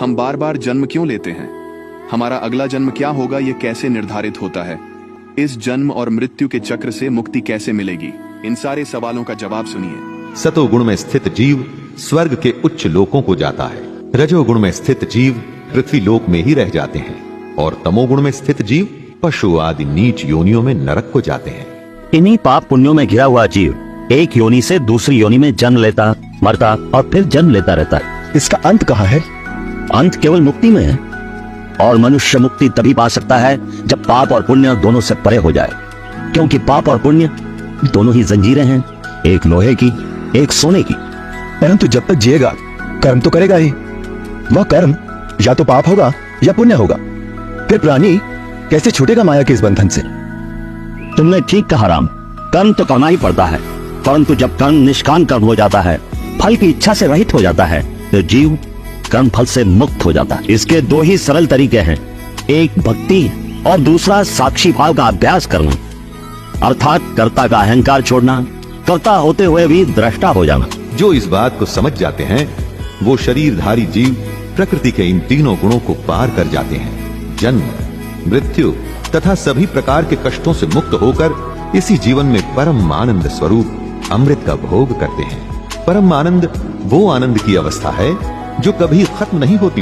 हम बार बार जन्म क्यों लेते हैं? हमारा अगला जन्म क्या होगा, ये कैसे निर्धारित होता है? इस जन्म और मृत्यु के चक्र से मुक्ति कैसे मिलेगी? इन सारे सवालों का जवाब सुनिए। सतोगुण में स्थित जीव स्वर्ग के उच्च लोकों को जाता है। रजोगुण में स्थित जीव पृथ्वी लोक में ही रह जाते हैं और तमोगुण में स्थित जीव पशु आदि नीच योनियों में नरक को जाते हैं। इन्हीं पाप पुण्यों में घिरा हुआ जीव एक योनि से दूसरी योनि में जन्म लेता, मरता और फिर जन्म लेता रहता है। इसका अंत कहाँ है? अंत केवल मुक्ति में है, और मनुष्य मुक्ति तभी पा सकता है जब पाप और पुण्य दोनों से परे हो जाए, क्योंकि पाप और पुण्य दोनों ही जंजीरें हैं, एक लोहे की एक सोने की। परंतु जब तक जिएगा कर्म तो करेगा ही। वह कर्म या तो पाप होगा या पुण्य होगा। फिर प्राणी कैसे छूटेगा माया के इस बंधन से? तुमने ठीक कहा राम, कर्म तो करना ही पड़ता है, परंतु जब कर्म निष्काम कर्म हो जाता है, फल की इच्छा से रहित हो जाता है, तो जीव कर्म फल से मुक्त हो जाता है। इसके दो ही सरल तरीके हैं, एक भक्ति और दूसरा साक्षी भाव का अभ्यास करना, अर्थात कर्ता का अहंकार छोड़ना, कर्ता होते हुए भी दृष्टा हो जाना। जो इस बात को समझ जाते हैं वो शरीरधारी जीव प्रकृति के इन तीनों गुणों को पार कर जाते हैं। जन्म, मृत्यु तथा सभी प्रकार के कष्टों से मुक्त होकर इसी जीवन में परम आनंद स्वरूप अमृत का भोग करते हैं। परम आनंद वो आनंद की अवस्था है जो कभी खत्म नहीं होती।